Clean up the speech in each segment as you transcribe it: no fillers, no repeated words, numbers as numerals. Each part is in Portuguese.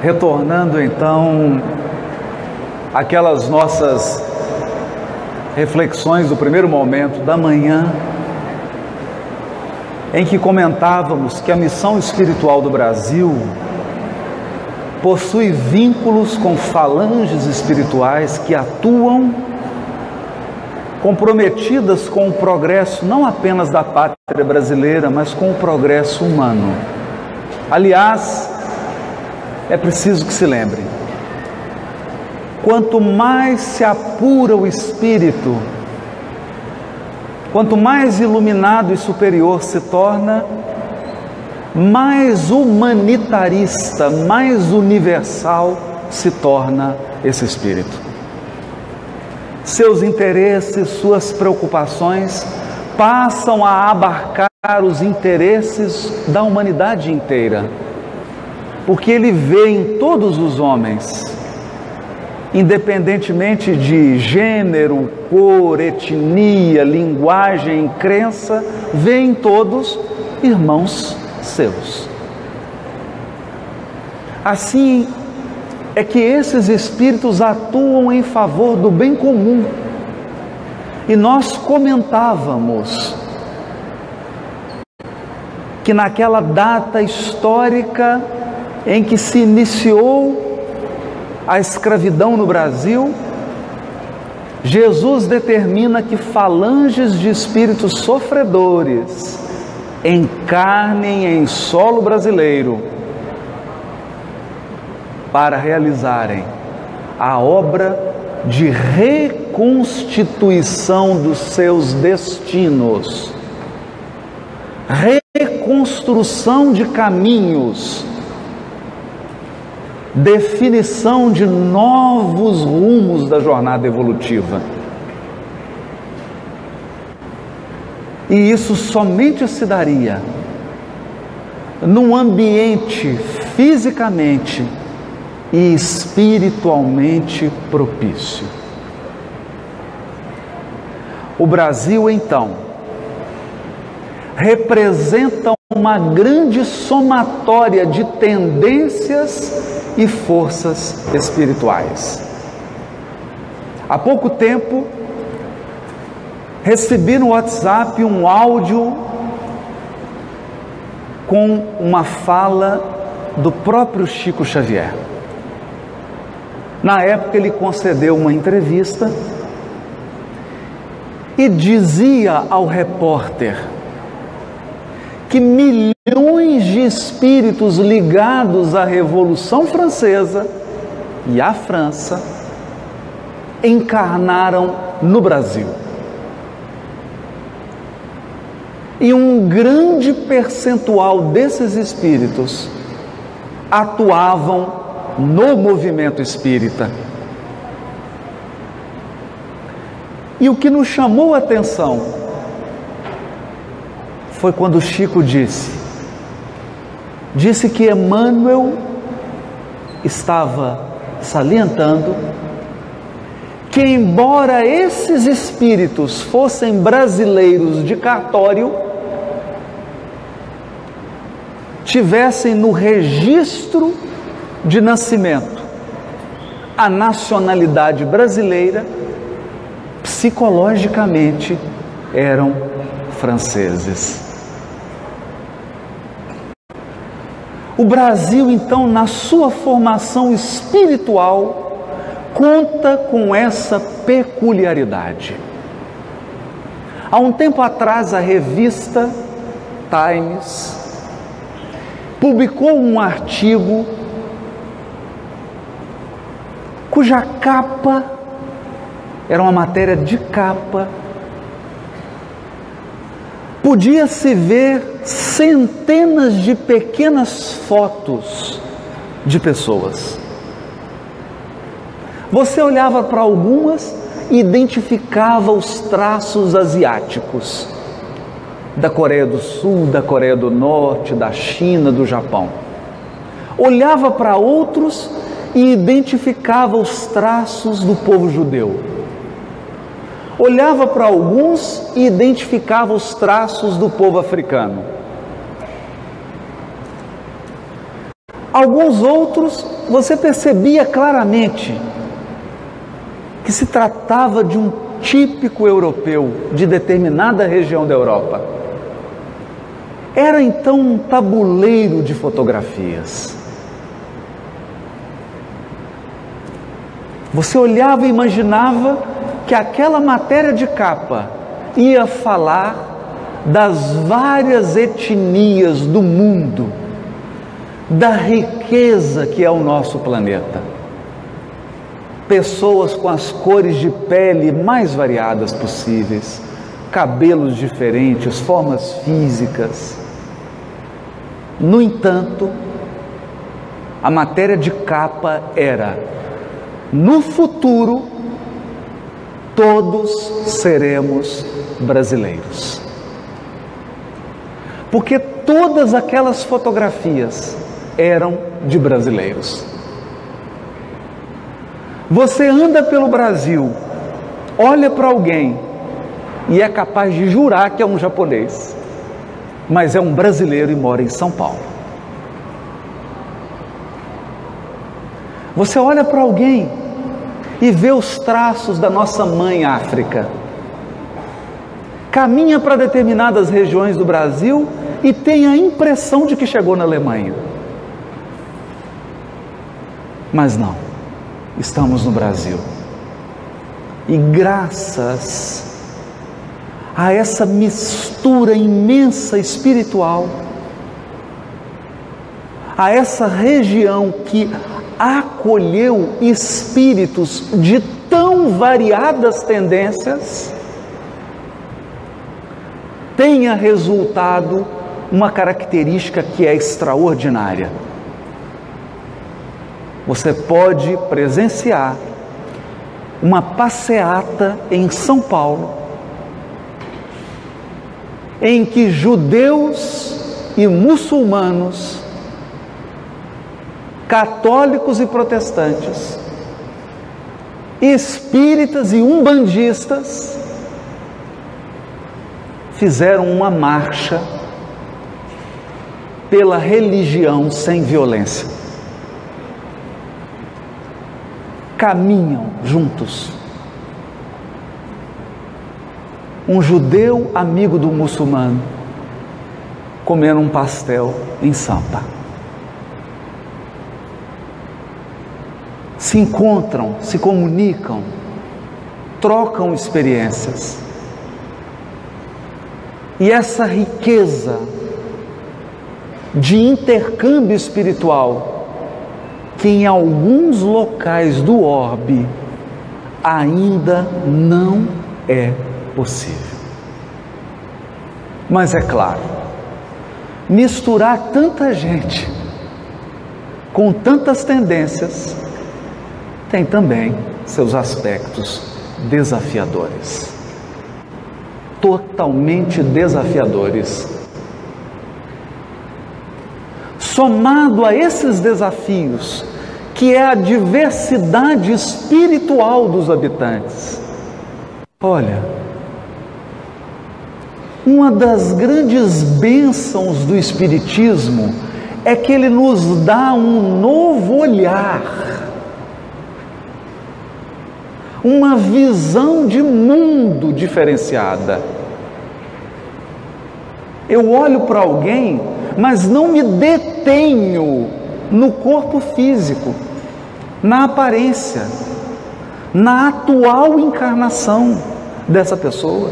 Retornando então aquelas nossas reflexões do primeiro momento da manhã, em que comentávamos que a missão espiritual do Brasil possui vínculos com falanges espirituais que atuam comprometidas com o progresso não apenas da pátria brasileira, mas com o progresso humano. Aliás, é preciso que se lembre, quanto mais se apura o espírito, quanto mais iluminado e superior se torna, mais humanitarista, mais universal se torna esse espírito. Seus interesses, suas preocupações passam a abarcar os interesses da humanidade inteira, porque ele vê em todos os homens, independentemente de gênero, cor, etnia, linguagem, crença, vê em todos irmãos seus. Assim é que esses espíritos atuam em favor do bem comum. E nós comentávamos que naquela data histórica em que se iniciou a escravidão no Brasil, Jesus determina que falanges de espíritos sofredores encarnem em solo brasileiro para realizarem a obra de reconstituição dos seus destinos, reconstrução de caminhos, definição de novos rumos da jornada evolutiva. E isso somente se daria num ambiente fisicamente e espiritualmente propício. O Brasil, então, representa uma grande somatória de tendências e forças espirituais. Há pouco tempo, recebi no WhatsApp um áudio com uma fala do próprio Chico Xavier. Na época ele concedeu uma entrevista e dizia ao repórter que milhões de espíritos ligados à Revolução Francesa e à França encarnaram no Brasil. E um grande percentual desses espíritos atuavam no movimento espírita. E o que nos chamou a atenção foi quando Chico disse que Emmanuel estava salientando que, embora esses espíritos fossem brasileiros de cartório, tivessem no registro de nascimento a nacionalidade brasileira, psicologicamente eram franceses. O Brasil, então, na sua formação espiritual, conta com essa peculiaridade. Há um tempo atrás, a revista Times publicou um artigo cuja capa era uma matéria de capa. Podia-se ver centenas de pequenas fotos de pessoas. Você olhava para algumas e identificava os traços asiáticos, da Coreia do Sul, da Coreia do Norte, da China, do Japão. Olhava para outros e identificava os traços do povo judeu. Olhava para alguns e identificava os traços do povo africano. Alguns outros você percebia claramente que se tratava de um típico europeu de determinada região da Europa. Era então um tabuleiro de fotografias. Você olhava e imaginava que aquela matéria de capa ia falar das várias etnias do mundo, da riqueza que é o nosso planeta. Pessoas com as cores de pele mais variadas possíveis, cabelos diferentes, formas físicas. No entanto, a matéria de capa era: no futuro, todos seremos brasileiros. Porque todas aquelas fotografias eram de brasileiros. Você anda pelo Brasil, olha para alguém e é capaz de jurar que é um japonês, mas é um brasileiro e mora em São Paulo. Você olha para alguém e vê os traços da nossa mãe África. Caminha para determinadas regiões do Brasil e tem a impressão de que chegou na Alemanha. Mas não, estamos no Brasil. E graças a essa mistura imensa espiritual, a essa região que acolheu espíritos de tão variadas tendências, tenha resultado uma característica que é extraordinária. Você pode presenciar uma passeata em São Paulo, em que judeus e muçulmanos, católicos e protestantes, espíritas e umbandistas fizeram uma marcha pela religião sem violência. Caminham juntos. Um judeu amigo do muçulmano, comendo um pastel em Sampa. Se encontram, se comunicam, trocam experiências. E essa riqueza de intercâmbio espiritual, que em alguns locais do orbe ainda não é possível. Mas é claro, misturar tanta gente com tantas tendências tem também seus aspectos desafiadores. Totalmente desafiadores. Somado a esses desafios, que é a diversidade espiritual dos habitantes. Olha, uma das grandes bênçãos do Espiritismo é que ele nos dá um novo olhar, uma visão de mundo diferenciada. Eu olho para alguém, mas não me detenho no corpo físico, na aparência, na atual encarnação dessa pessoa.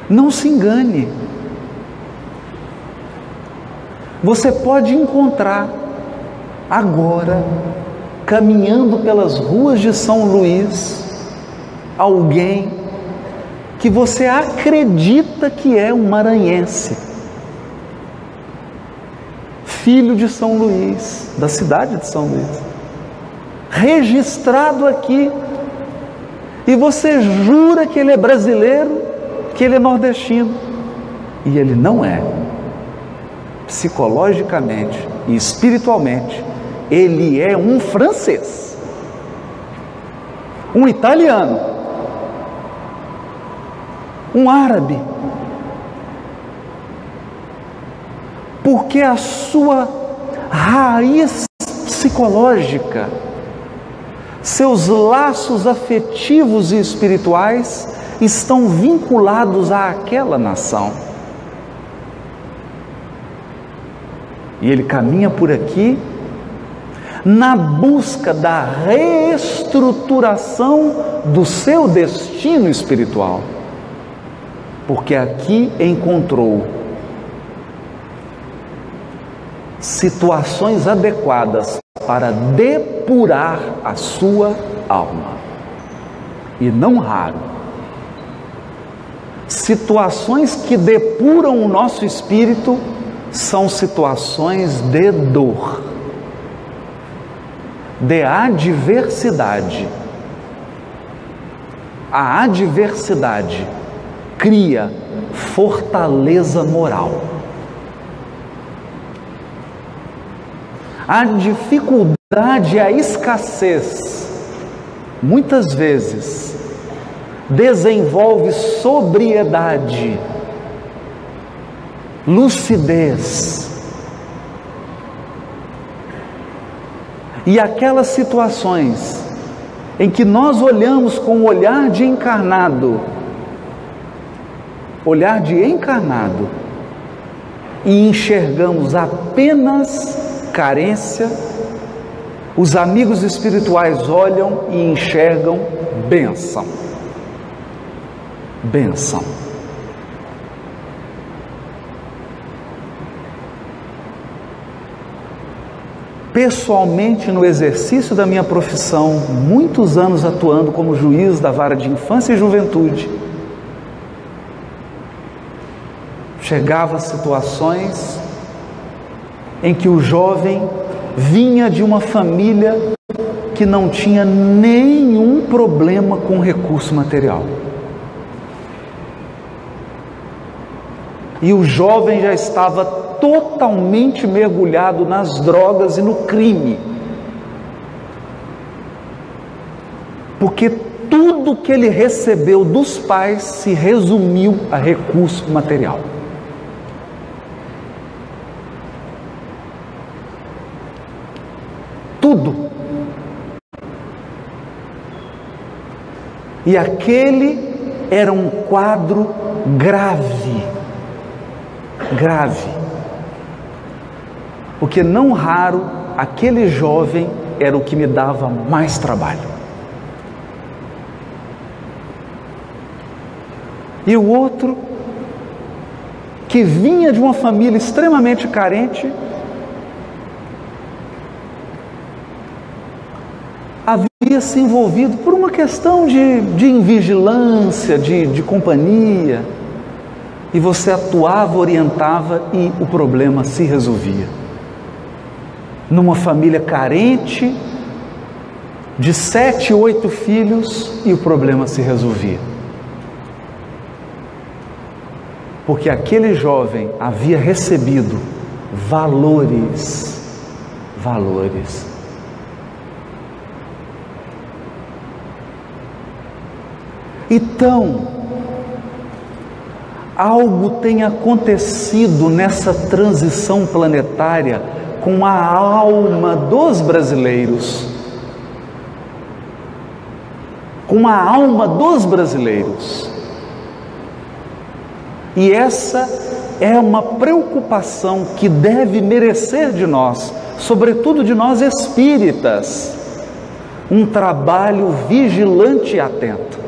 Não se engane. Você pode encontrar agora, caminhando pelas ruas de São Luís, alguém que você acredita que é um maranhense, filho de São Luís, da cidade de São Luís, registrado aqui, e você jura que ele é brasileiro, que ele é nordestino, e ele não é. Psicologicamente e espiritualmente, ele é um francês, um italiano, um árabe, porque a sua raiz psicológica, seus laços afetivos e espirituais estão vinculados àquela nação. E ele caminha por aqui na busca da reestruturação do seu destino espiritual, porque aqui encontrou situações adequadas para depurar a sua alma. E não raro, situações que depuram o nosso espírito são situações de dor, de adversidade. A adversidade cria fortaleza moral. A dificuldade, a escassez, muitas vezes desenvolve sobriedade, lucidez. E aquelas situações em que nós olhamos com o olhar de encarnado, e enxergamos apenas carência, os amigos espirituais olham e enxergam bênção. Bênção. Pessoalmente, no exercício da minha profissão, muitos anos atuando como juiz da vara de infância e juventude, chegava a situações em que o jovem vinha de uma família que não tinha nenhum problema com recurso material. E o jovem já estava totalmente mergulhado nas drogas e no crime. Porque tudo que ele recebeu dos pais se resumiu a recurso material. Tudo. E aquele era um quadro grave. Porque não raro, aquele jovem era o que me dava mais trabalho. E o outro, que vinha de uma família extremamente carente, havia se envolvido por uma questão de invigilância, de companhia, e você atuava, orientava e o problema se resolvia. Numa família carente, de 7, 8 filhos, e o problema se resolvia. Porque aquele jovem havia recebido valores. Então, algo tem acontecido nessa transição planetária com a alma dos brasileiros. Com a alma dos brasileiros. E essa é uma preocupação que deve merecer de nós, sobretudo de nós espíritas, um trabalho vigilante e atento.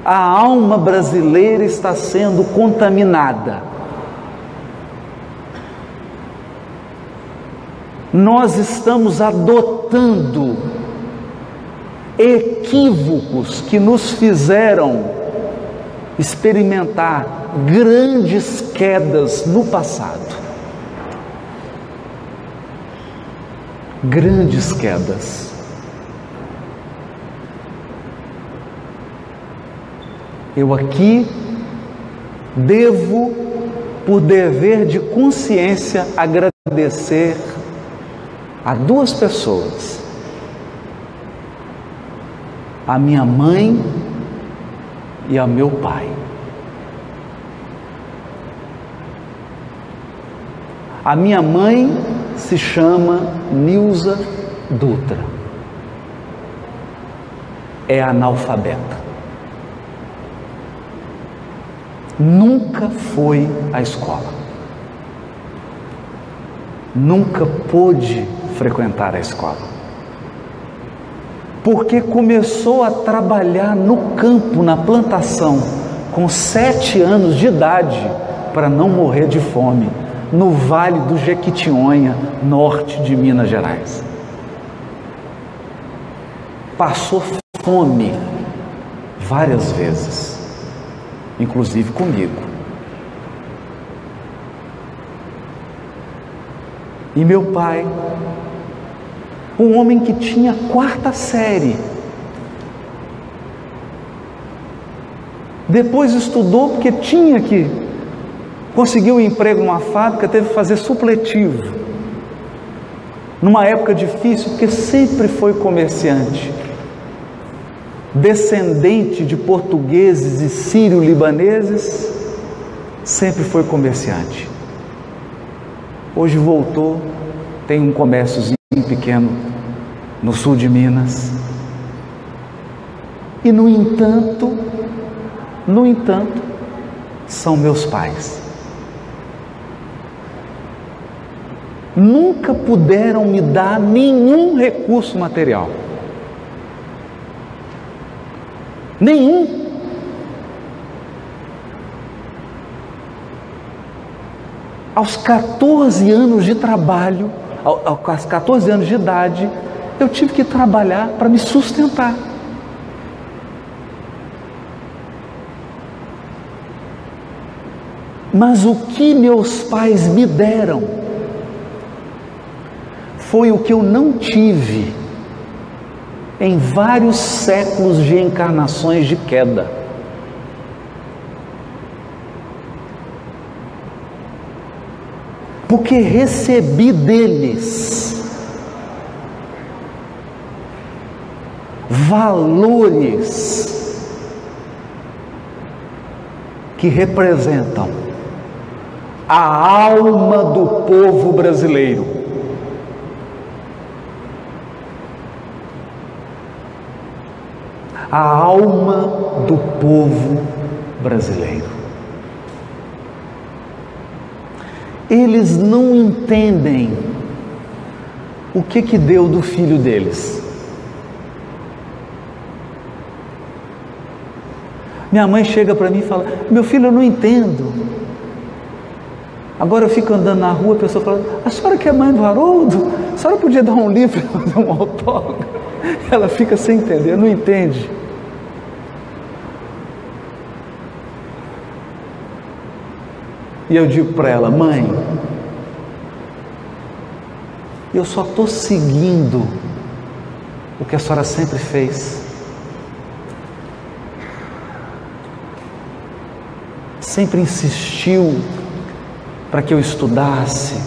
A alma brasileira está sendo contaminada. Nós estamos adotando equívocos que nos fizeram experimentar grandes quedas no passado. Grandes quedas. Eu aqui devo, por dever de consciência, agradecer a 2 pessoas. A minha mãe e ao meu pai. A minha mãe se chama Nilza Dutra. É analfabeta. Nunca foi à escola. Nunca pôde frequentar a escola. Porque começou a trabalhar no campo, na plantação, com 7 anos de idade, para não morrer de fome, no Vale do Jequitinhonha, norte de Minas Gerais. Passou fome várias vezes, inclusive comigo. E meu pai, um homem que tinha 4ª série, depois estudou porque tinha que conseguir um emprego numa fábrica, teve que fazer supletivo, numa época difícil, porque sempre foi comerciante, descendente de portugueses e sírio-libaneses, sempre foi comerciante. Hoje voltou, tem um comérciozinho pequeno no sul de Minas. E no entanto, são meus pais. Nunca puderam me dar nenhum recurso material. Nenhum. Aos 14 anos de trabalho, aos 14 anos de idade, eu tive que trabalhar para me sustentar. Mas o que meus pais me deram foi o que eu não tive em vários séculos de encarnações de queda. Porque recebi deles valores que representam a alma do povo brasileiro. A alma do povo brasileiro. Eles não entendem o que deu do filho deles. Minha mãe chega para mim e fala: meu filho, eu não entendo. Agora eu fico andando na rua, a pessoa fala: a senhora que é mãe do Haroldo, a senhora podia dar um livro para fazer um autógrafo? Ela fica sem entender, não entende. E eu digo para ela: mãe, eu só estou seguindo o que a senhora sempre fez. Sempre insistiu para que eu estudasse,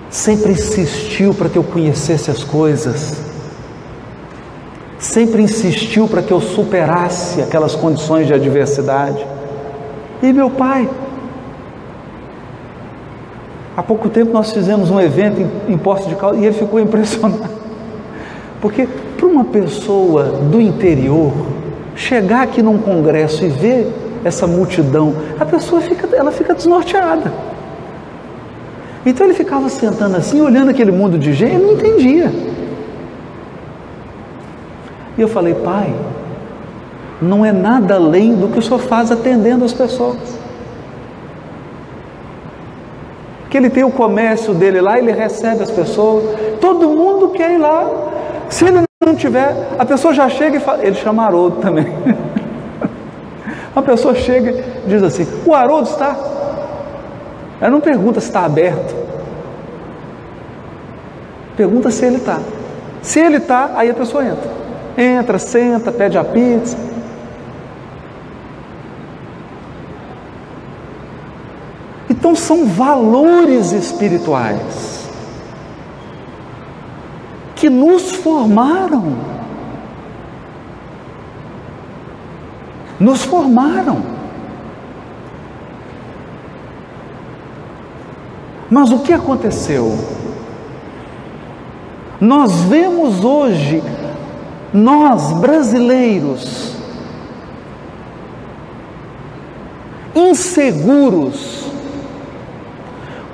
sempre insistiu para que eu conhecesse as coisas, sempre insistiu para que eu superasse aquelas condições de adversidade. E meu pai, há pouco tempo nós fizemos um evento em Poços de Caldas e ele ficou impressionado, porque para uma pessoa do interior chegar aqui num congresso e ver essa multidão, a pessoa fica desnorteada. Então ele ficava sentando assim, olhando aquele mundo de gente, ele não entendia. E eu falei: pai, não é nada além do que o senhor faz atendendo as pessoas. Que ele tem o comércio dele lá, ele recebe as pessoas, todo mundo quer ir lá. Se ele não tiver, a pessoa já chega e fala, ele chama Haroldo também. Uma pessoa chega e diz assim: o Haroldo está? Ela não pergunta se está aberto, pergunta se ele está. Se ele está, aí a pessoa entra, senta, pede a pizza. Então são valores espirituais que nos formaram. Nos formaram. Mas o que aconteceu? Nós vemos hoje, nós brasileiros, inseguros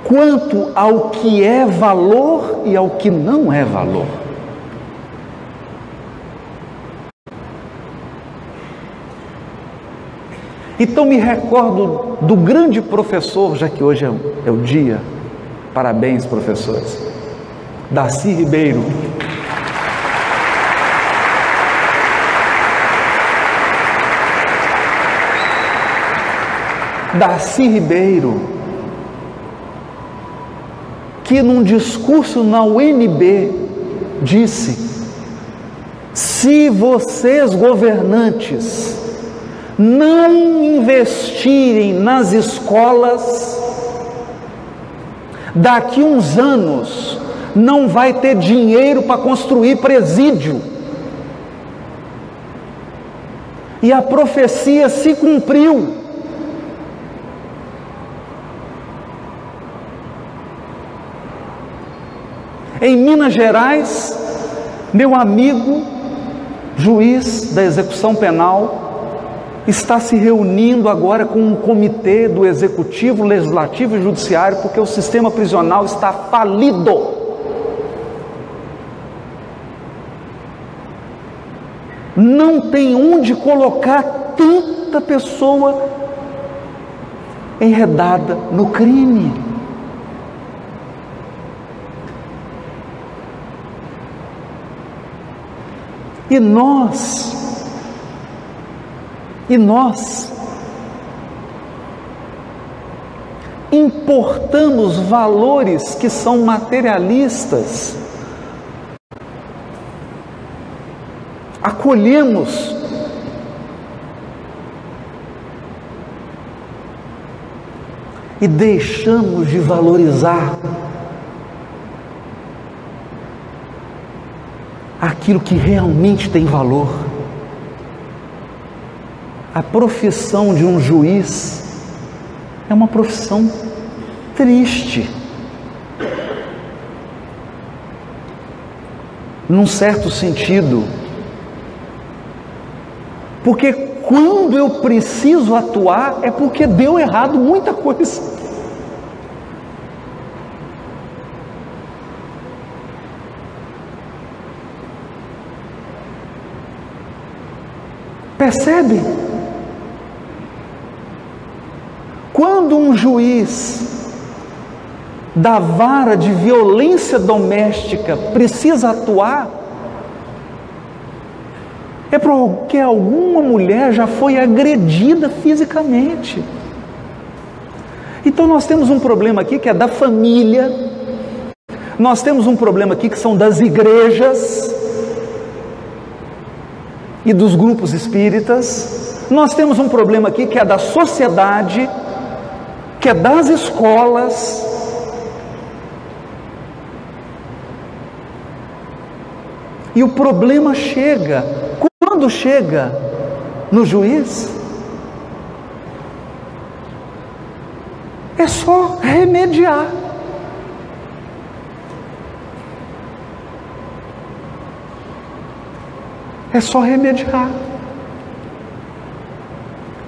quanto ao que é valor e ao que não é valor. Então me recordo do grande professor, já que hoje é o dia, parabéns professores, Darcy Ribeiro. Darcy Ribeiro, que num discurso na UNB disse: se vocês governantes não investirem nas escolas, daqui uns anos não vai ter dinheiro para construir presídio. E a profecia se cumpriu. Em Minas Gerais, meu amigo, juiz da execução penal, está se reunindo agora com um comitê do Executivo, Legislativo e Judiciário, porque o sistema prisional está falido. Não tem onde colocar tanta pessoa enredada no crime. E nós importamos valores que são materialistas, acolhemos e deixamos de valorizar aquilo que realmente tem valor. A profissão de um juiz é uma profissão triste, num certo sentido, porque quando eu preciso atuar é porque deu errado muita coisa. Percebe? Quando um juiz da vara de violência doméstica precisa atuar, é porque alguma mulher já foi agredida fisicamente. Então nós temos um problema aqui que é da família, nós temos um problema aqui que são das igrejas e dos grupos espíritas, nós temos um problema aqui que é da sociedade, que é das escolas. E o problema chega, quando chega no juiz, é só remediar. É só remediar.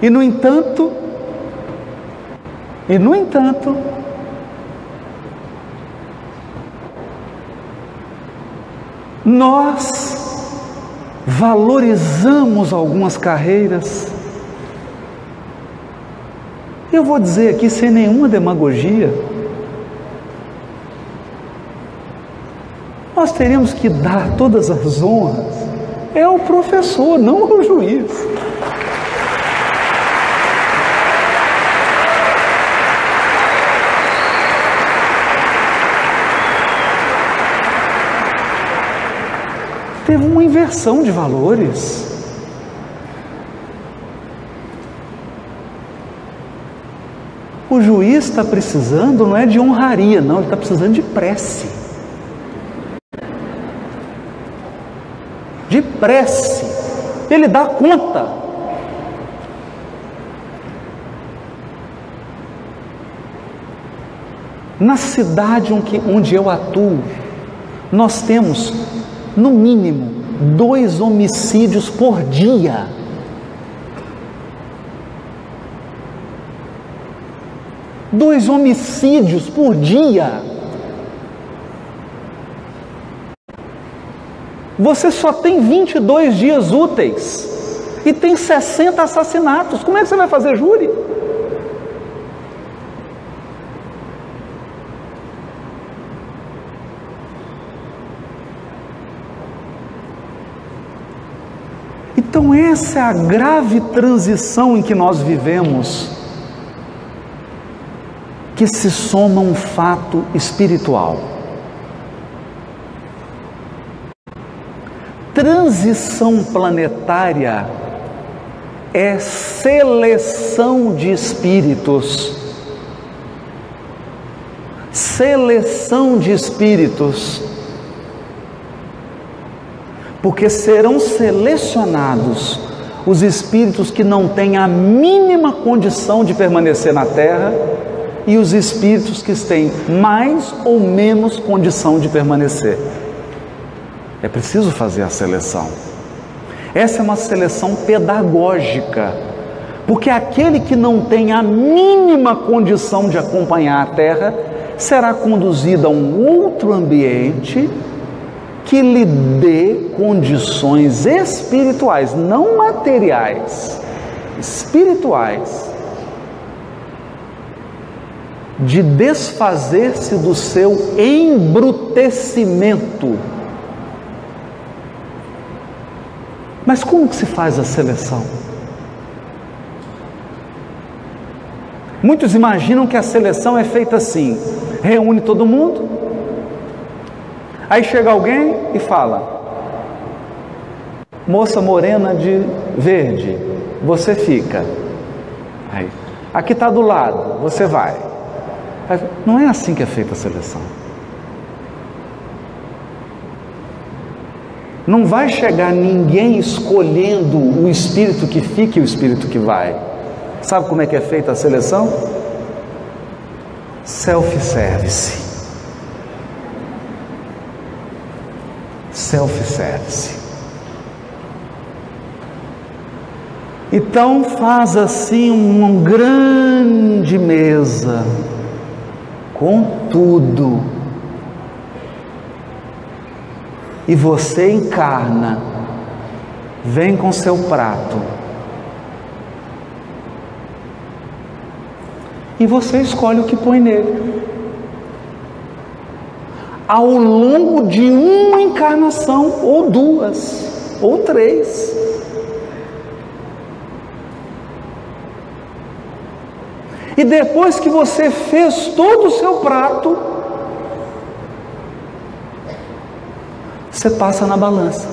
E no entanto, nós valorizamos algumas carreiras. Eu vou dizer aqui sem nenhuma demagogia, nós teríamos que dar todas as honras ao professor, não ao juiz. Teve uma inversão de valores. O juiz está precisando, não é de honraria, não, ele está precisando de prece. De prece. Ele dá conta. Na cidade onde eu atuo, nós temos, no mínimo, 2 homicídios por dia. Dois homicídios por dia. Você só tem 22 dias úteis e tem 60 assassinatos. Como é que você vai fazer júri? Então essa é a grave transição em que nós vivemos, que se soma um fato espiritual. Transição planetária é seleção de espíritos. Seleção de espíritos. Porque serão selecionados os espíritos que não têm a mínima condição de permanecer na Terra e os espíritos que têm mais ou menos condição de permanecer. É preciso fazer a seleção. Essa é uma seleção pedagógica, porque aquele que não tem a mínima condição de acompanhar a Terra será conduzido a um outro ambiente que lhe dê condições espirituais, não materiais, espirituais, de desfazer-se do seu embrutecimento. Mas como que se faz a seleção? Muitos imaginam que a seleção é feita assim: reúne todo mundo, aí chega alguém e fala: moça morena de verde, você fica. Aí, aqui está do lado, você vai. Aí, não é assim que é feita a seleção. Não vai chegar ninguém escolhendo o espírito que fica e o espírito que vai. Sabe como é que é feita a seleção? Self-service. Self-service. Então faz assim uma grande mesa com tudo. E você encarna, vem com seu prato. E você escolhe o que põe nele. Ao longo de uma encarnação, ou 2, ou 3. E depois que você fez todo o seu prato, você passa na balança.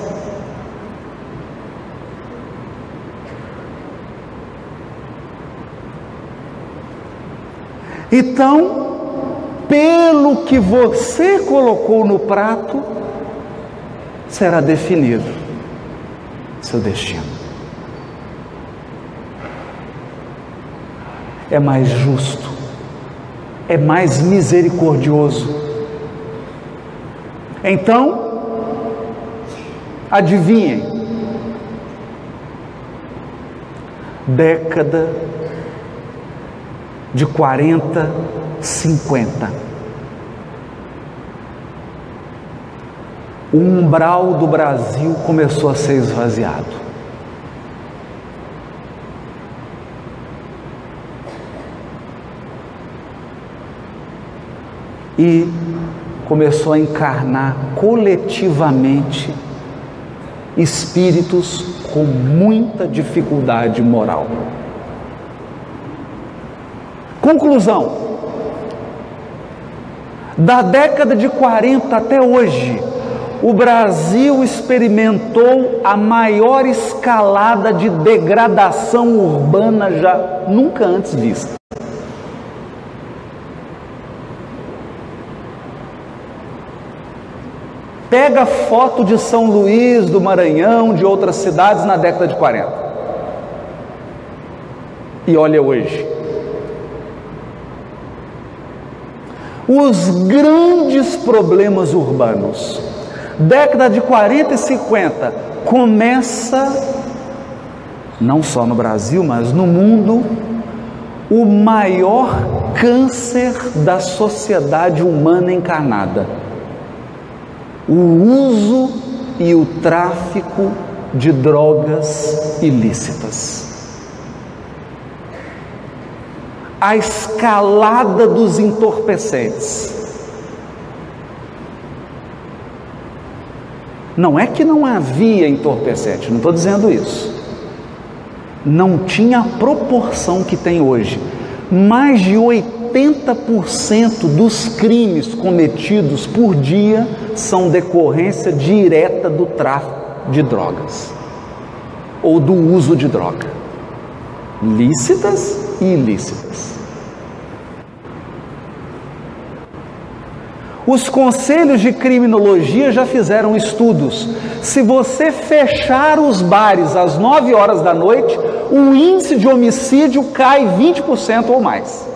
Então, pelo que você colocou no prato, será definido seu destino. É mais justo, é mais misericordioso. Então, adivinhem, década de 40, 50. O umbral do Brasil começou a ser esvaziado. E começou a encarnar coletivamente espíritos com muita dificuldade moral. Conclusão: da década de 40 até hoje, o Brasil experimentou a maior escalada de degradação urbana já nunca antes vista. Pega foto de São Luís, do Maranhão, de outras cidades na década de 40. E olha hoje. os grandes problemas urbanos. Década de 40 e 50, começa, não só no Brasil, mas no mundo, o maior câncer da sociedade humana encarnada: o uso e o tráfico de drogas ilícitas. A escalada dos entorpecentes. Não é que não havia entorpecente, não estou dizendo isso. Não tinha a proporção que tem hoje. Mais de 80% dos crimes cometidos por dia são decorrência direta do tráfico de drogas ou do uso de droga, lícitas e ilícitas. Os conselhos de criminologia já fizeram estudos. Se você fechar os bares às 9 horas da noite, o índice de homicídio cai 20% ou mais.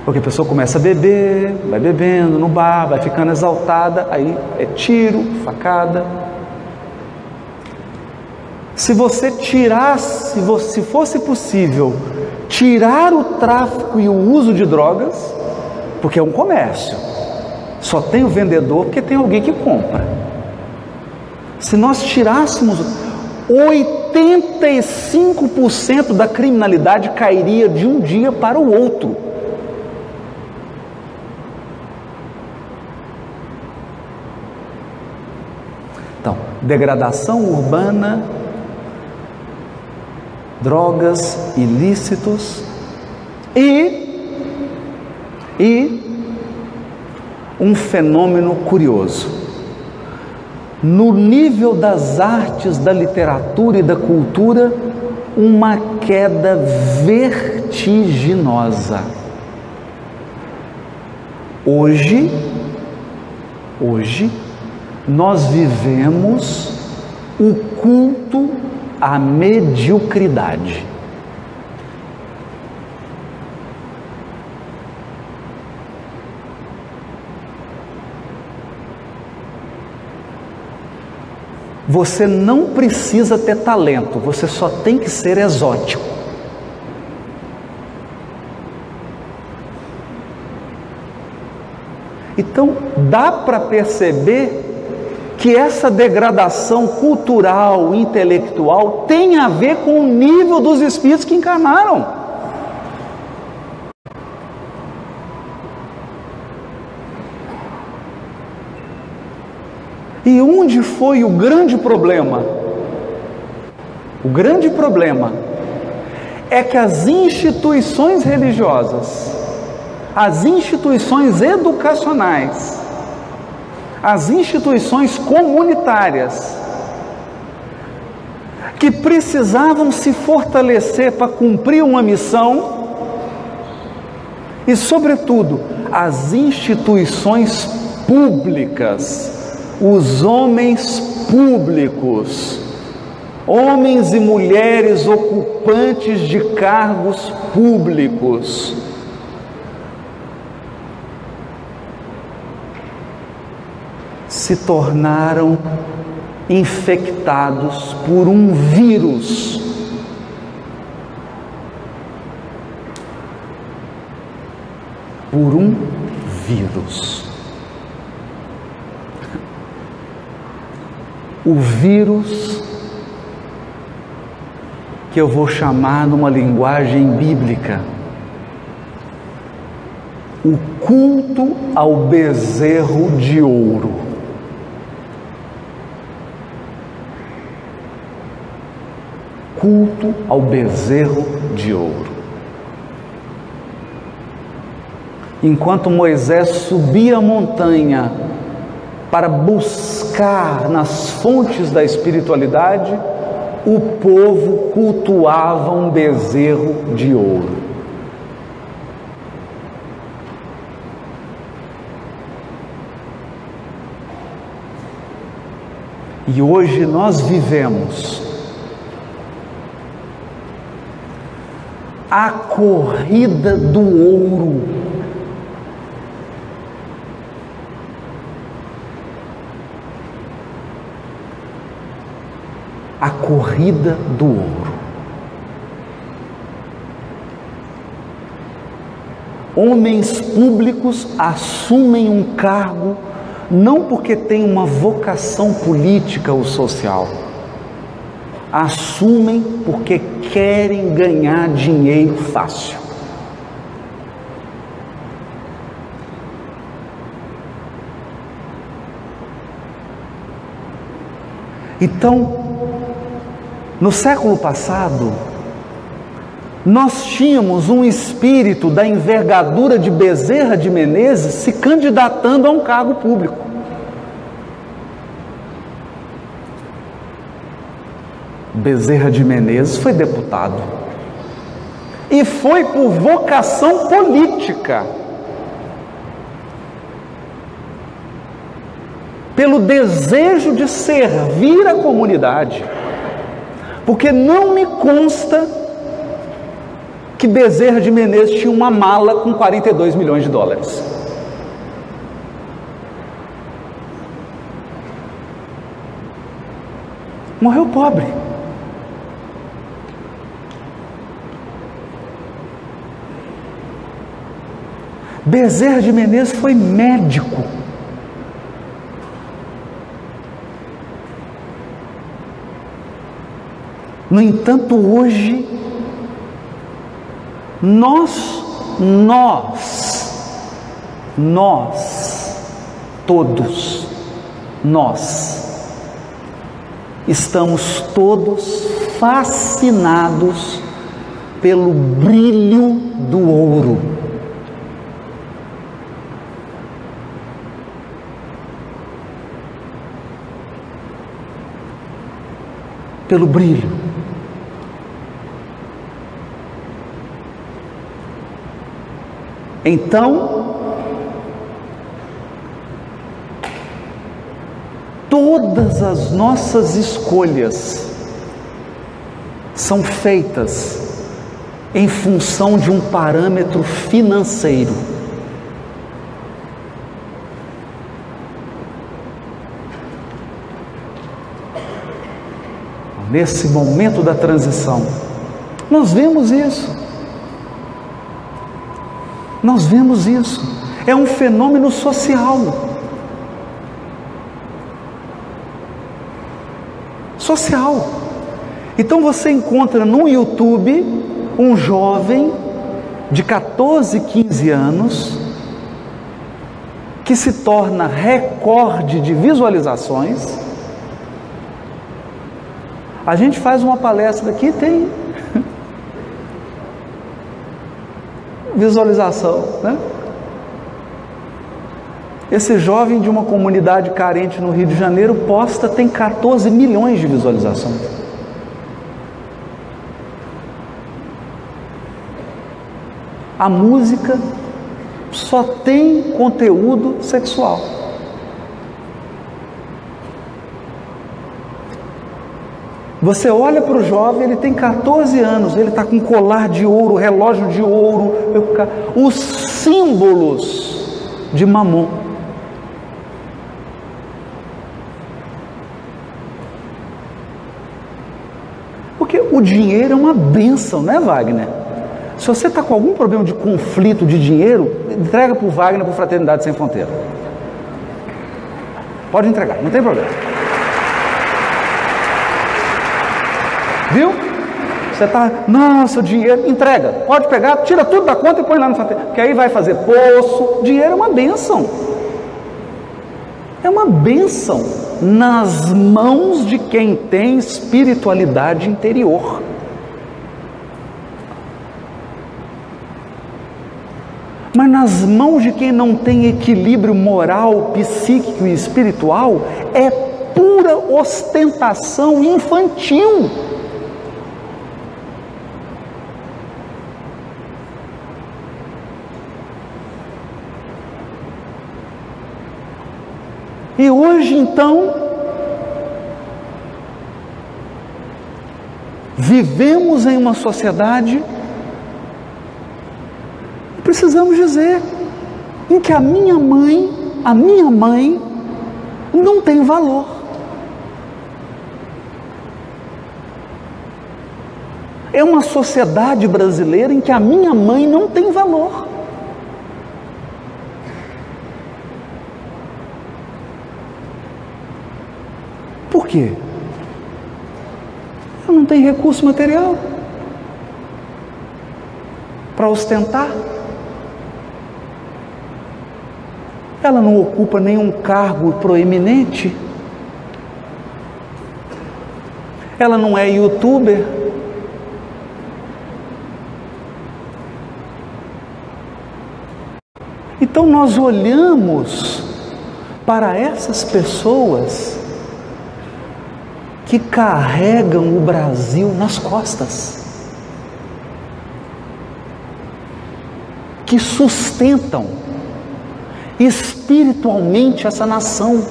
Porque a pessoa começa a beber, vai bebendo no bar, vai ficando exaltada, aí é tiro, facada. Se você tirasse, se fosse possível, tirar o tráfico e o uso de drogas, porque é um comércio, só tem o vendedor porque tem alguém que compra. Se nós tirássemos, 85% da criminalidade cairia de um dia para o outro. Então, degradação urbana, drogas, ilícitos e um fenômeno curioso. No nível das artes, da literatura e da cultura, uma queda vertiginosa. Hoje, nós vivemos o culto à mediocridade. Você não precisa ter talento, você só tem que ser exótico. Então, dá para perceber que essa degradação cultural, intelectual, tem a ver com o nível dos espíritos que encarnaram. E onde foi o grande problema? O grande problema é que as instituições religiosas, as instituições educacionais, as instituições comunitárias, que precisavam se fortalecer para cumprir uma missão, e, sobretudo, as instituições públicas, os homens públicos, homens e mulheres ocupantes de cargos públicos, se tornaram infectados por um vírus. Por um vírus. O vírus que eu vou chamar numa linguagem bíblica, o culto ao bezerro de ouro. Culto ao bezerro de ouro. Enquanto Moisés subia a montanha para buscar nas fontes da espiritualidade, o povo cultuava um bezerro de ouro. E hoje nós vivemos A corrida do ouro. A corrida do ouro. Homens públicos assumem um cargo não porque têm uma vocação política ou social, assumem porque querem ganhar dinheiro fácil. Então, no século passado, nós tínhamos um espírito da envergadura de Bezerra de Menezes se candidatando a um cargo público. Bezerra de Menezes foi deputado e foi por vocação política, pelo desejo de servir a comunidade, porque não me consta que Bezerra de Menezes tinha uma mala com 42 milhões de dólares. Morreu pobre. Bezerra de Menezes foi médico. No entanto, hoje, nós, todos, nós, estamos todos fascinados pelo brilho do ouro. Pelo brilho. Então, todas as nossas escolhas são feitas em função de um parâmetro financeiro. Nesse momento da transição, nós vemos isso. Nós vemos isso. É um fenômeno social. Social. Então você encontra no YouTube um jovem de 14, 15 anos que se torna recorde de visualizações. A gente faz uma palestra aqui, tem visualização, né? Esse jovem de uma comunidade carente no Rio de Janeiro posta, tem 14 milhões de visualizações. A música só tem conteúdo sexual. Você olha para o jovem, ele tem 14 anos, ele está com colar de ouro, relógio de ouro, os símbolos de Mamon. Porque o dinheiro é uma bênção, não é, Wagner? Se você está com algum problema de conflito de dinheiro, entrega para o Wagner, para a Fraternidade Sem Fronteira. Pode entregar, não tem problema. Viu? Você está, nossa, o dinheiro, entrega, pode pegar, tira tudo da conta e põe lá no Fraternidade, porque aí vai fazer poço. Dinheiro é uma bênção. É uma bênção nas mãos de quem tem espiritualidade interior. Mas nas mãos de quem não tem equilíbrio moral, psíquico e espiritual, é pura ostentação infantil. E hoje, então, vivemos em uma sociedade precisamos dizer, em que a minha mãe não tem valor. É uma sociedade brasileira em que a minha mãe não tem valor. Por quê? Ela não tem recurso material para ostentar. Ela não ocupa nenhum cargo proeminente. Ela não é youtuber. Então nós olhamos para essas pessoas que carregam o Brasil nas costas, que sustentam espiritualmente essa nação.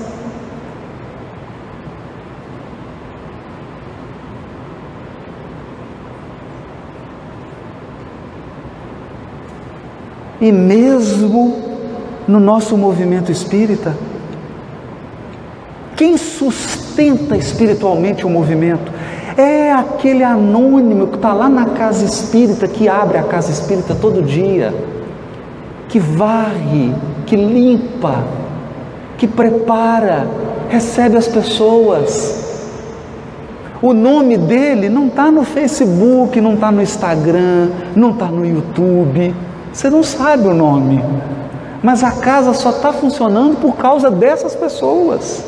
E mesmo no nosso movimento espírita, quem sustenta espiritualmente o movimento é aquele anônimo que está lá na casa espírita, que abre a casa espírita todo dia, que varre, que limpa, que prepara, recebe as pessoas. O nome dele não está no Facebook, não está no Instagram, não está no YouTube. Você não sabe o nome, mas a casa só está funcionando por causa dessas pessoas.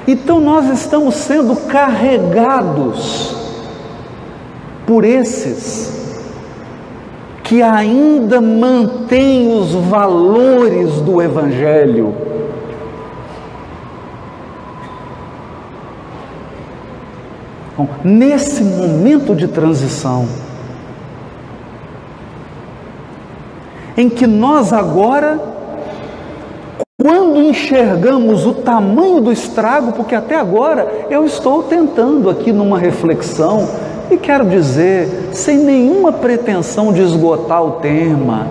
Então nós estamos sendo carregados por esses que ainda mantêm os valores do Evangelho. Então, nesse momento de transição, em que nós agora, quando enxergamos o tamanho do estrago, porque até agora eu estou tentando aqui numa reflexão, e quero dizer, sem nenhuma pretensão de esgotar o tema,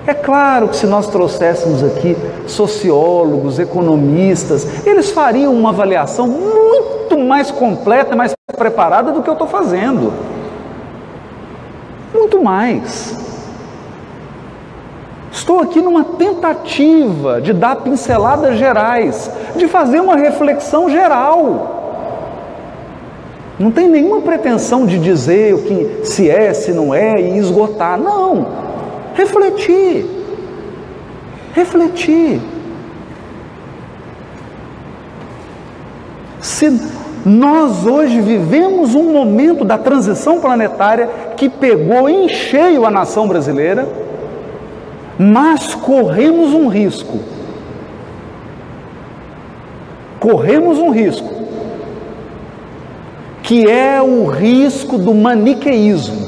é claro que se nós trouxéssemos aqui sociólogos, economistas, eles fariam uma avaliação muito mais completa, mais preparada do que eu estou fazendo. Muito mais. Estou aqui numa tentativa de dar pinceladas gerais, de fazer uma reflexão geral. Não tem nenhuma pretensão de dizer o que se é, se não é e esgotar. Não. Refletir. Refletir. Se nós hoje vivemos um momento da transição planetária que pegou em cheio a nação brasileira, mas corremos um risco. Corremos um risco, que é o risco do maniqueísmo,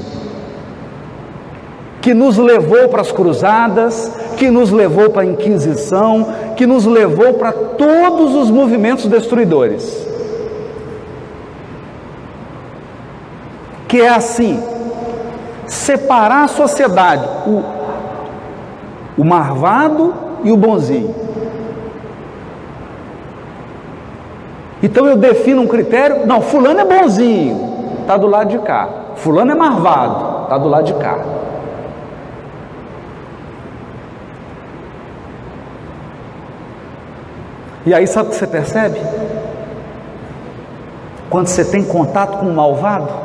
que nos levou para as cruzadas, que nos levou para a Inquisição, que nos levou para todos os movimentos destruidores. Que é assim, separar a sociedade, o marvado e o bonzinho. Então eu defino um critério, não, fulano é bonzinho, está do lado de cá. Fulano é marvado, está do lado de cá. E aí sabe o que você percebe? Quando você tem contato com um malvado,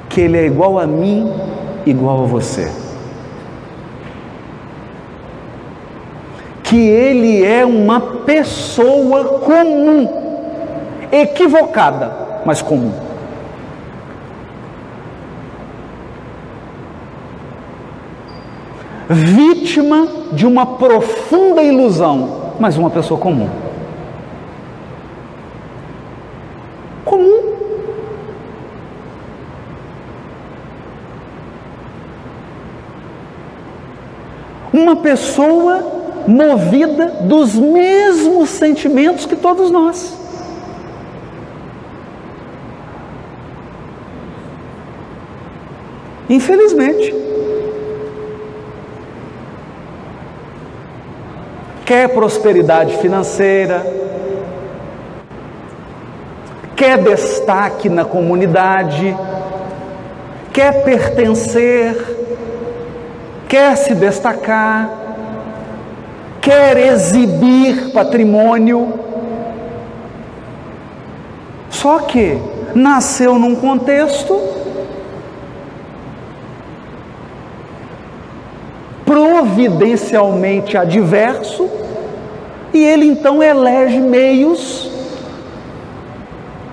que ele é igual a mim, igual a você. Que ele é uma pessoa comum, equivocada, mas comum. Vítima de uma profunda ilusão, mas uma pessoa comum. Comum. Uma pessoa movida dos mesmos sentimentos que todos nós. Infelizmente. Quer prosperidade financeira, quer destaque na comunidade, quer pertencer, quer se destacar, quer exibir patrimônio. Só que nasceu num contexto providencialmente adverso, e ele então elege meios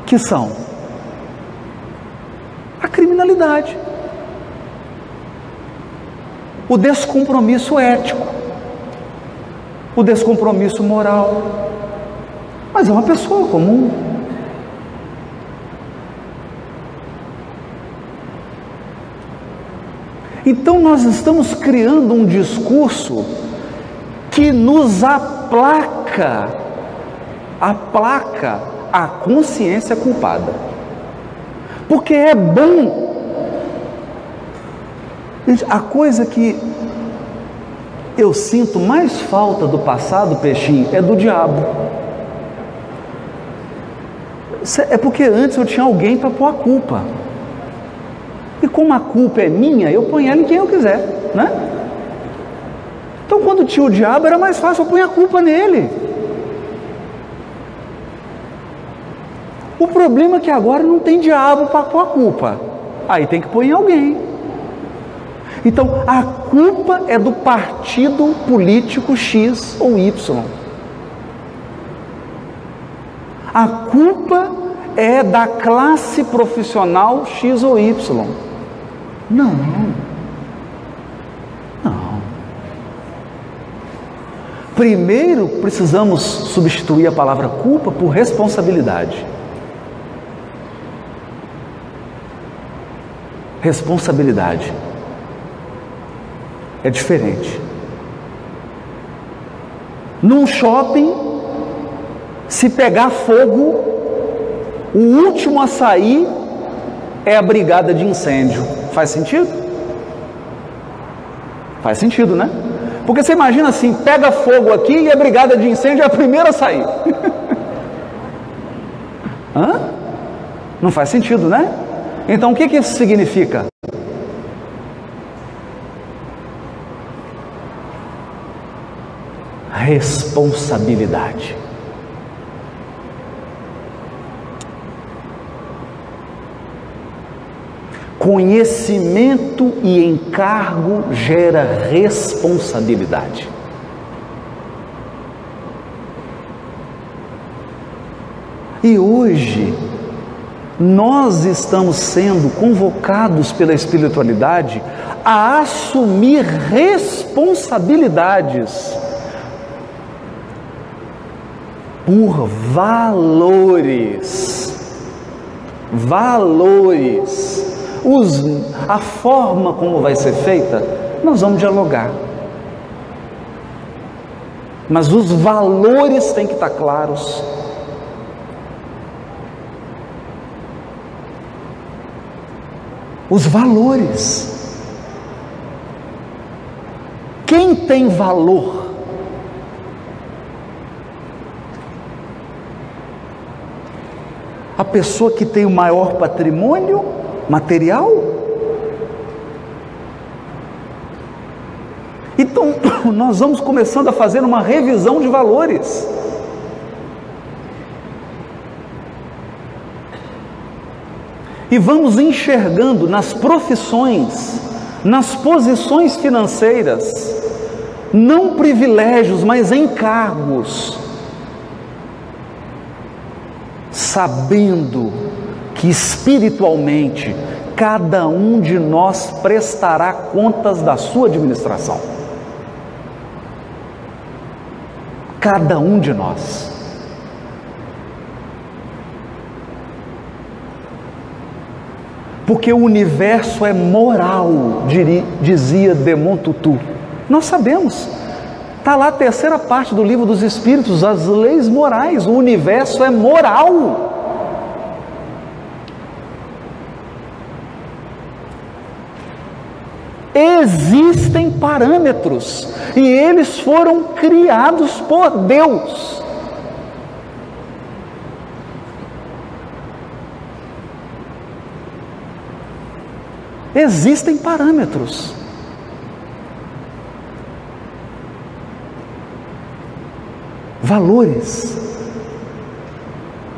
que são a criminalidade, o descompromisso ético, o descompromisso moral. Mas é uma pessoa comum. Então nós estamos criando um discurso que nos aplaca a consciência culpada. Porque é bom. A coisa que eu sinto mais falta do passado, Peixinho, é do diabo. É porque antes eu tinha alguém para pôr a culpa. E como a culpa é minha, eu ponho ela em quem eu quiser, né? Então quando tinha o diabo era mais fácil, eu ponho a culpa nele. O problema é que agora não tem diabo para pôr a culpa. Aí tem que pôr em alguém. Então a culpa é do partido político X ou Y. A culpa é da classe profissional X ou Y. Não. Primeiro precisamos substituir a palavra culpa por responsabilidade. Responsabilidade é diferente. Num shopping, se pegar fogo, o último a sair é a brigada de incêndio. Faz sentido? Faz sentido, né? Porque você imagina assim, pega fogo aqui e a brigada de incêndio é a primeira a sair. Hã? Não faz sentido, né? Então o que isso significa? Responsabilidade. Conhecimento e encargo gera responsabilidade. E hoje, nós estamos sendo convocados pela espiritualidade a assumir responsabilidades por valores. A forma como vai ser feita, nós vamos dialogar. Mas os valores têm que estar claros. Os valores. Quem tem valor? A pessoa que tem o maior patrimônio material? Então, nós vamos começando a fazer uma revisão de valores. E vamos enxergando nas profissões, nas posições financeiras, não privilégios, mas encargos, sabendo que espiritualmente cada um de nós prestará contas da sua administração. Cada um de nós. Porque o universo é moral, dizia Desmond Tutu. Nós sabemos. Está lá a terceira parte do livro dos Espíritos, as leis morais. O universo é moral. Existem parâmetros e eles foram criados por Deus. Existem parâmetros. Valores,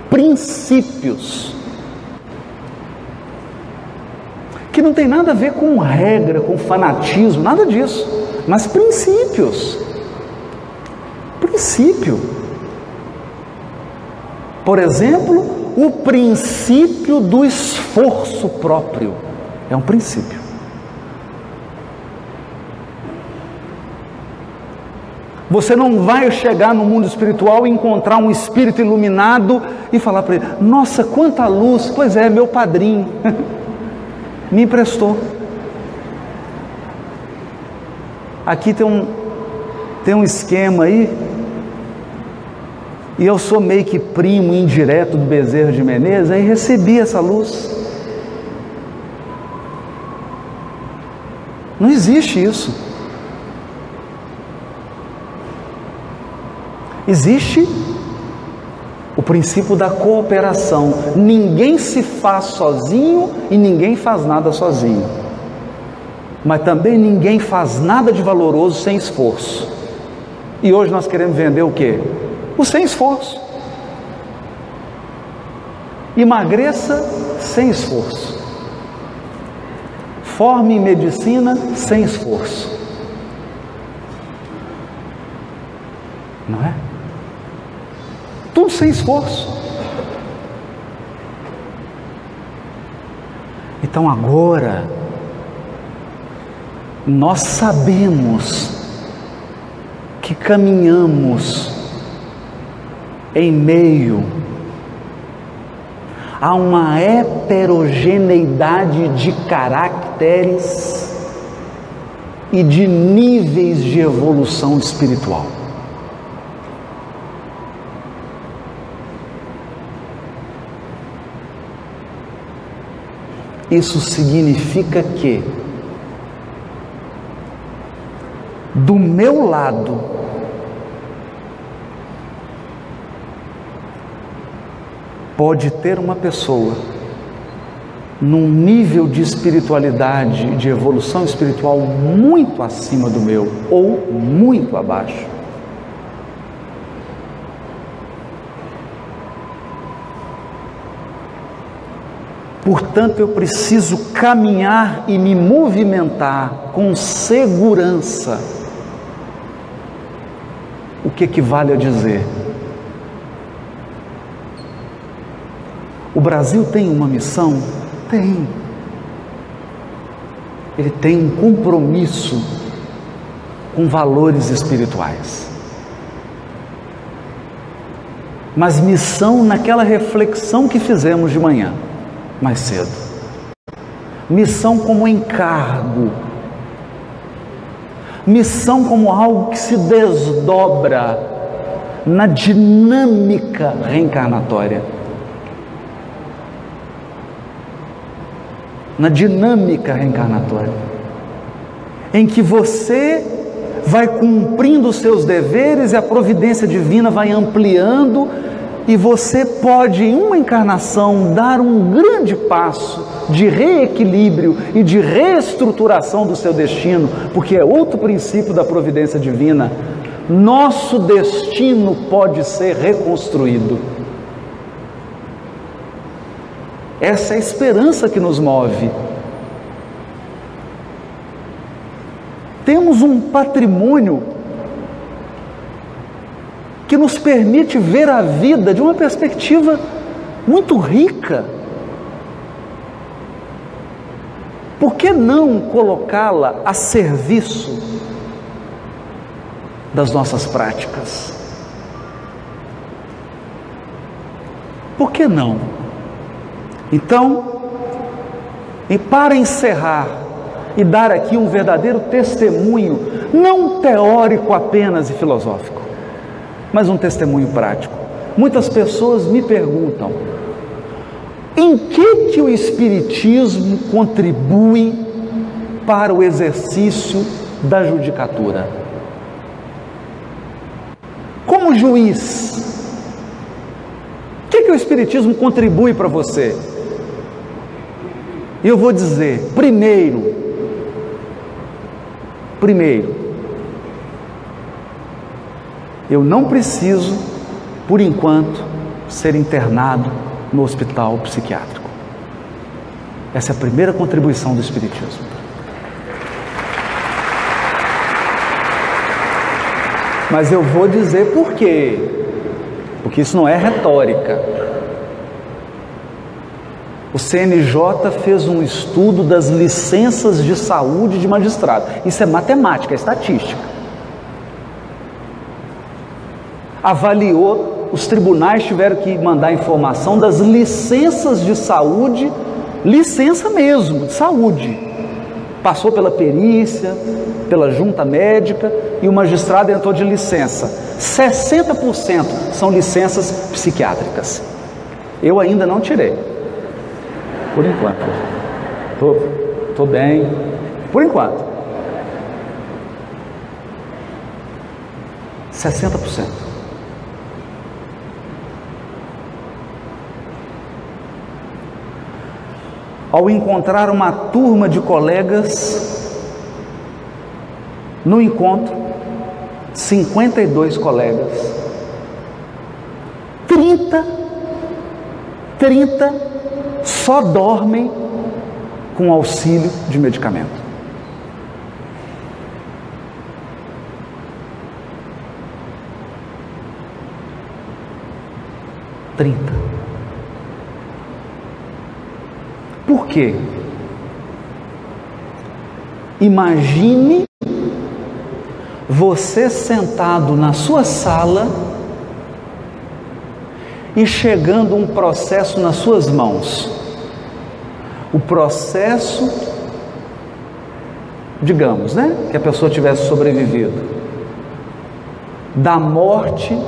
princípios, que não tem nada a ver com regra, com fanatismo, nada disso, mas princípios. Princípio. Por exemplo, o princípio do esforço próprio é um princípio. Você não vai chegar no mundo espiritual e encontrar um espírito iluminado e falar para ele: nossa, quanta luz! Pois é, meu padrinho me emprestou. Aqui tem um esquema aí, e eu sou meio que primo indireto do Bezerra de Menezes, aí recebi essa luz. Não existe isso. Existe o princípio da cooperação. Ninguém se faz sozinho e ninguém faz nada sozinho. Mas também ninguém faz nada de valoroso sem esforço. E hoje nós queremos vender o quê? O sem esforço. Emagreça sem esforço. Forme em medicina sem esforço. Não é? Tudo sem esforço. Então agora nós sabemos que caminhamos em meio a uma heterogeneidade de caracteres e de níveis de evolução espiritual. Isso significa que, do meu lado, pode ter uma pessoa num nível de espiritualidade, de evolução espiritual muito acima do meu ou muito abaixo. Portanto, eu preciso caminhar e me movimentar com segurança. O que equivale a dizer: o Brasil tem uma missão? Tem. Ele tem um compromisso com valores espirituais. Mas missão naquela reflexão que fizemos de manhã, mais cedo. Missão como encargo. Missão como algo que se desdobra na dinâmica reencarnatória. Na dinâmica reencarnatória, em que você vai cumprindo os seus deveres e a providência divina vai ampliando, e você pode, em uma encarnação, dar um grande passo de reequilíbrio e de reestruturação do seu destino, porque é outro princípio da providência divina. Nosso destino pode ser reconstruído. Essa é a esperança que nos move. Temos um patrimônio que nos permite ver a vida de uma perspectiva muito rica. Por que não colocá-la a serviço das nossas práticas? Por que não? Então, e para encerrar, e dar aqui um verdadeiro testemunho, não teórico apenas e filosófico, mas um testemunho prático. Muitas pessoas me perguntam: em que o Espiritismo contribui para o exercício da judicatura? Como juiz, o que o Espiritismo contribui para você? E eu vou dizer, primeiro, eu não preciso, por enquanto, ser internado no hospital psiquiátrico. Essa é a primeira contribuição do Espiritismo. Mas eu vou dizer por quê, porque isso não é retórica. O CNJ fez um estudo das licenças de saúde de magistrado. Isso é matemática, é estatística. Avaliou, os tribunais tiveram que mandar informação das licenças de saúde, licença mesmo, de saúde. Passou pela perícia, pela junta médica e o magistrado entrou de licença. 60% são licenças psiquiátricas. Eu ainda não tirei. Por enquanto. Estou bem. Por enquanto. 60%. Ao encontrar uma turma de colegas, no encontro, 52 colegas, 30 só dormem com auxílio de medicamento. Por quê? Imagine você sentado na sua sala e chegando um processo nas suas mãos. O processo, digamos, que a pessoa tivesse sobrevivido, da morte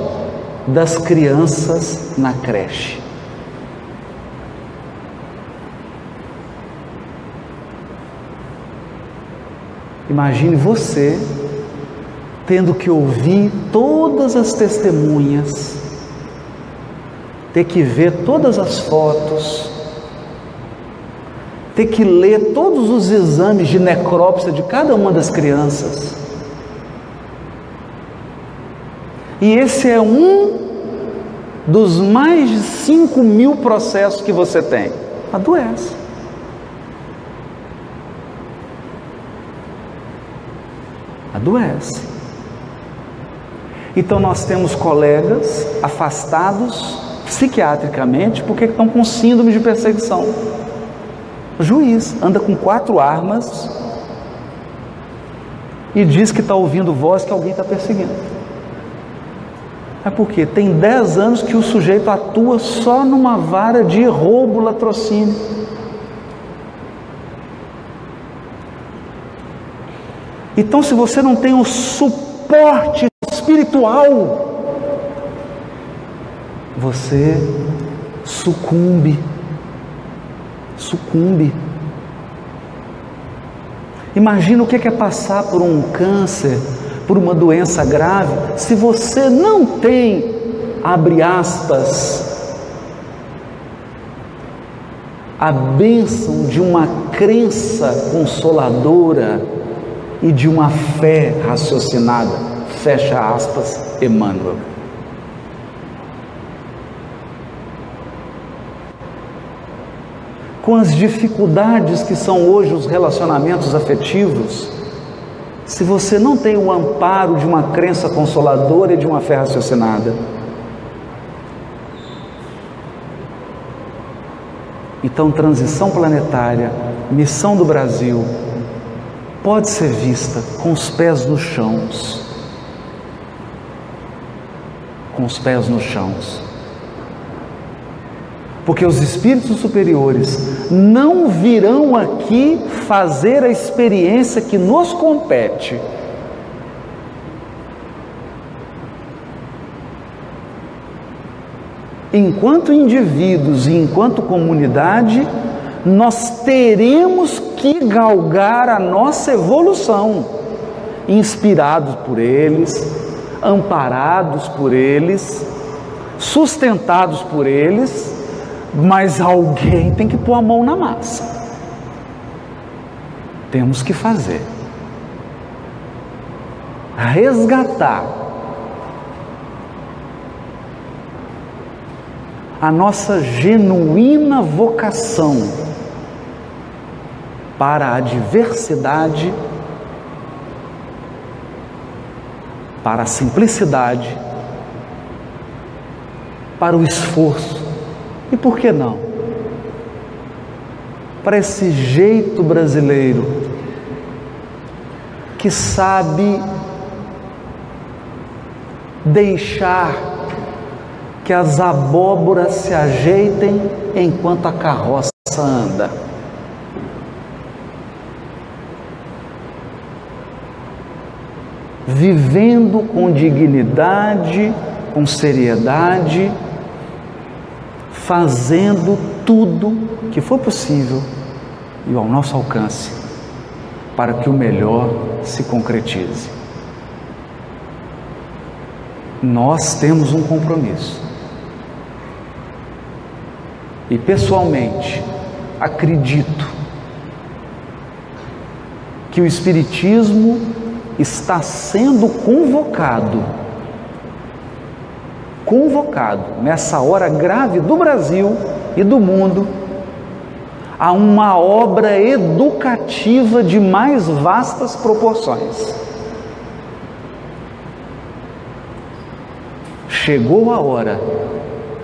das crianças na creche. Imagine você tendo que ouvir todas as testemunhas, ter que ver todas as fotos, ter que ler todos os exames de necrópsia de cada uma das crianças. E esse é um dos mais de 5.000 processos que você tem. Adoece. Adoece. Então nós temos colegas afastados psiquiatricamente porque estão com síndrome de perseguição. O juiz anda com 4 armas e diz que está ouvindo voz que alguém está perseguindo. É porque tem 10 anos que o sujeito atua só numa vara de roubo, latrocínio. Então, se você não tem o suporte espiritual, você sucumbe. Imagina o que é passar por um câncer, por uma doença grave, se você não tem, abre aspas, a bênção de uma crença consoladora e de uma fé raciocinada, fecha aspas, Emmanuel. Com as dificuldades que são hoje os relacionamentos afetivos, se você não tem o amparo de uma crença consoladora e de uma fé raciocinada, então transição planetária, missão do Brasil, pode ser vista com os pés nos chãos. Com os pés nos chãos. Porque os espíritos superiores não virão aqui fazer a experiência que nos compete. Enquanto indivíduos e enquanto comunidade, nós teremos que galgar a nossa evolução, inspirados por eles, amparados por eles, sustentados por eles, mas alguém tem que pôr a mão na massa. Temos que fazer. Resgatar a nossa genuína vocação para a diversidade, para a simplicidade, para o esforço e, por que não, para esse jeito brasileiro que sabe deixar que as abóboras se ajeitem enquanto a carroça anda. Vivendo com dignidade, com seriedade, fazendo tudo que for possível e ao nosso alcance para que o melhor se concretize. Nós temos um compromisso. E pessoalmente, acredito que o Espiritismo está sendo convocado nessa hora grave do Brasil e do mundo a uma obra educativa de mais vastas proporções. Chegou a hora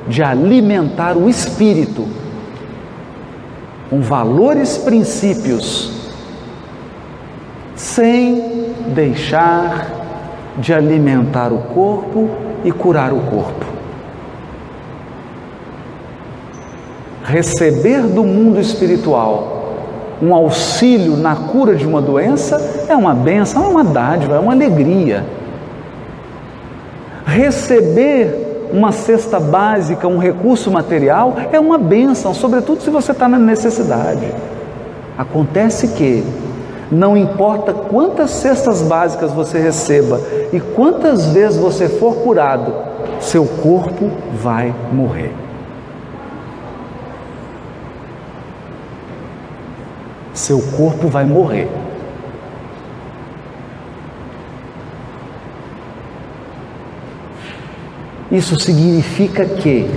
de alimentar o espírito com valores, princípios, sem deixar de alimentar o corpo e curar o corpo. Receber do mundo espiritual um auxílio na cura de uma doença é uma bênção, é uma dádiva, é uma alegria. Receber uma cesta básica, um recurso material, é uma bênção, sobretudo se você está na necessidade. Acontece que não importa quantas cestas básicas você receba e quantas vezes você for curado, seu corpo vai morrer. Seu corpo vai morrer. Isso significa que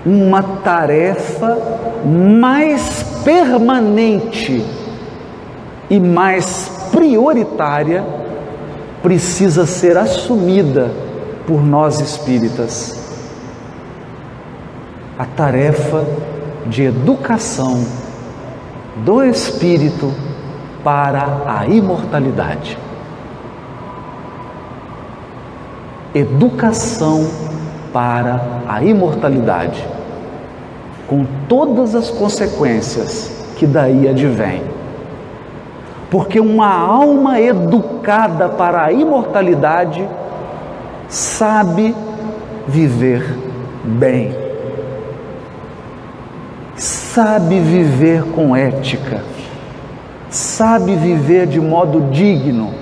uma tarefa mais permanente e mais prioritária precisa ser assumida por nós espíritas. A tarefa de educação do espírito para a imortalidade. Educação para a imortalidade, com todas as consequências que daí advêm. Porque uma alma educada para a imortalidade sabe viver bem, sabe viver com ética, sabe viver de modo digno,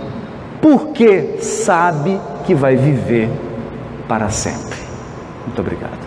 porque sabe que vai viver para sempre. Muito obrigado.